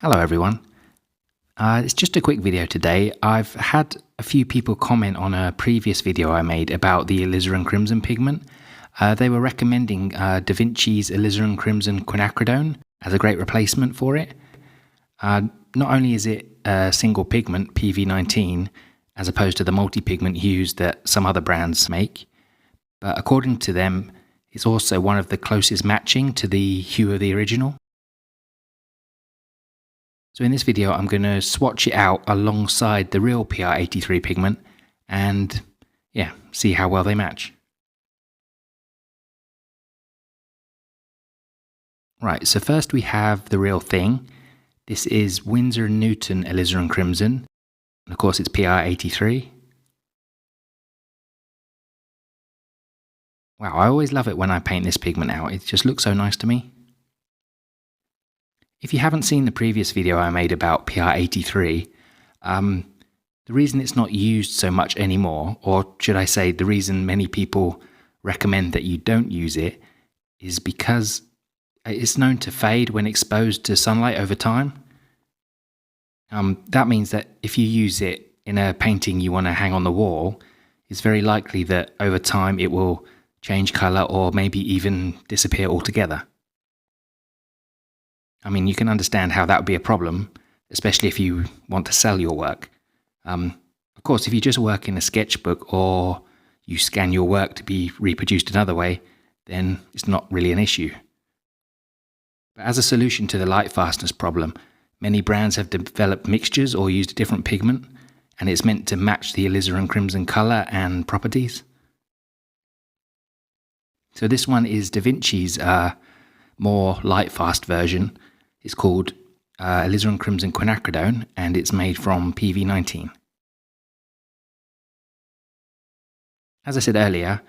Hello everyone. It's just a quick video today. I've had a few people comment on a previous video I made about the Alizarin Crimson pigment. They were recommending Da Vinci's Alizarin Crimson Quinacridone as a great replacement for it. Not only is it a single pigment, PV19, as opposed to the multi-pigment hues that some other brands make, but according to them, it's also one of the closest matching to the hue of the original. So in this video, I'm going to swatch it out alongside the real PR83 pigment and see how well they match. Right, so first we have the real thing. This is Winsor Newton Alizarin Crimson, and of course it's PR83. Wow, I always love it when I paint this pigment out. It just looks so nice to me. If you haven't seen the previous video I made about PR83, the reason it's not used so much anymore, or should I say the reason many people recommend that you don't use it, is because it's known to fade when exposed to sunlight over time. That means that if you use it in a painting you want to hang on the wall, it's very likely that over time it will change colour or maybe even disappear altogether. I mean, you can understand how that would be a problem, especially if you want to sell your work. Of course, if you just work in a sketchbook or you scan your work to be reproduced another way, then it's not really an issue. But as a solution to the light fastness problem, many brands have developed mixtures or used a different pigment, and it's meant to match the Alizarin Crimson colour and properties. So this one is Da Vinci's more light fast version. It's called Alizarin Crimson Quinacridone, and it's made from PV19. As I said earlier,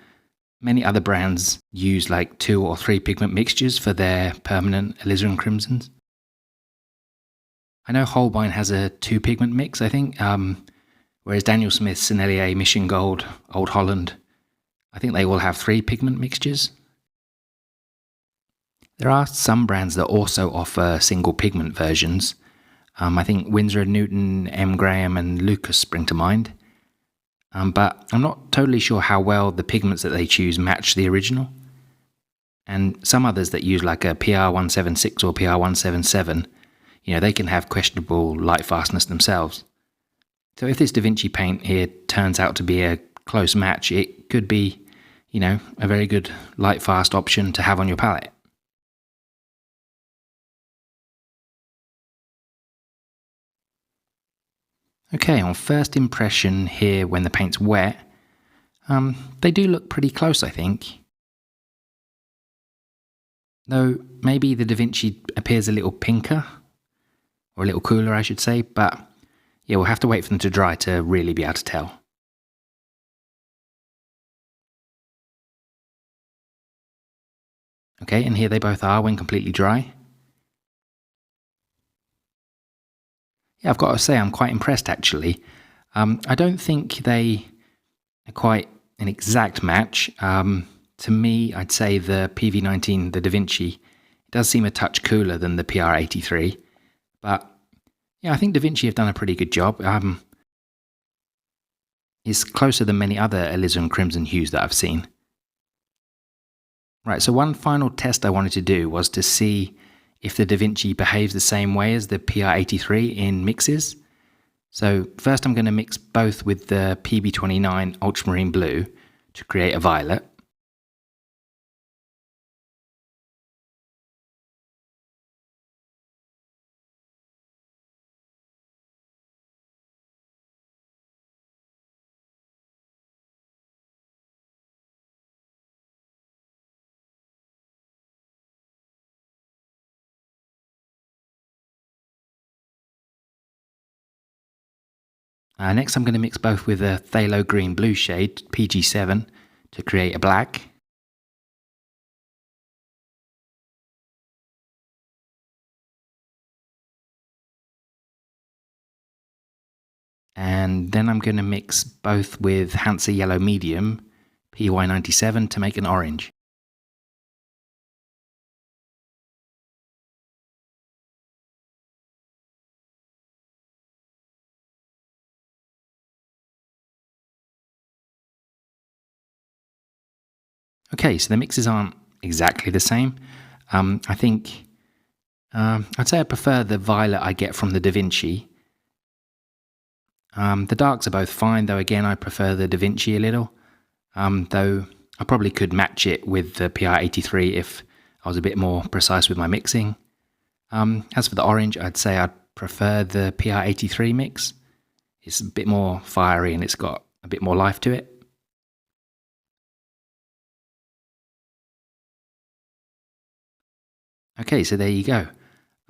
many other brands use like 2 or 3 pigment mixtures for their permanent Alizarin Crimsons. I know Holbein has a 2 pigment mix, I think, whereas Daniel Smith's Sennelier, Mission Gold, Old Holland, I think they all have 3 pigment mixtures. There are some brands that also offer single pigment versions. I think Winsor, Newton, M. Graham and Lucas spring to mind. But I'm not totally sure how well the pigments that they choose match the original. And some others that use like a PR176 or PR177, they can have questionable light fastness themselves. So if this Da Vinci paint here turns out to be a close match, it could be, a very good light fast option to have on your palette. Okay, on first impression here when the paint's wet, they do look pretty close, I think. Though maybe the Da Vinci appears a little pinker, or a little cooler I should say, but yeah, we'll have to wait for them to dry to really be able to tell. Okay, and here they both are when completely dry. Yeah, I've got to say I'm quite impressed actually. I don't think they are quite an exact match. To me, I'd say the PV19, the Da Vinci, does seem a touch cooler than the PR83. But yeah, I think Da Vinci have done a pretty good job. It's closer than many other Alizarin Crimson hues that I've seen. Right, so one final test I wanted to do was to see if the Da Vinci behaves the same way as the PR83 in mixes. So first I'm going to mix both with the PV29 ultramarine blue to create a violet. Next I'm going to mix both with a phthalo green blue shade, PG7, to create a black. And then I'm going to mix both with Hansa Yellow Medium, PY97, to make an orange. Okay, so the mixes aren't exactly the same. I think I'd say I prefer the violet I get from the Da Vinci. The darks are both fine, though again I prefer the Da Vinci a little. Though I probably could match it with the PR83 if I was a bit more precise with my mixing. As for the orange, I'd say I'd prefer the PR83 mix. It's a bit more fiery and it's got a bit more life to it. Okay, so there you go.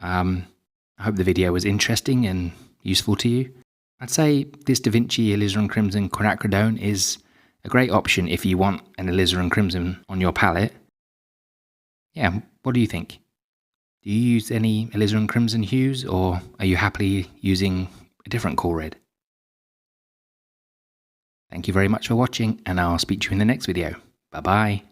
I hope the video was interesting and useful to you. I'd say this Da Vinci Alizarin Crimson Quinacridone is a great option if you want an Alizarin Crimson on your palette. Yeah, what do you think? Do you use any Alizarin Crimson hues, or are you happily using a different cool red? Thank you very much for watching, and I'll speak to you in the next video. Bye bye.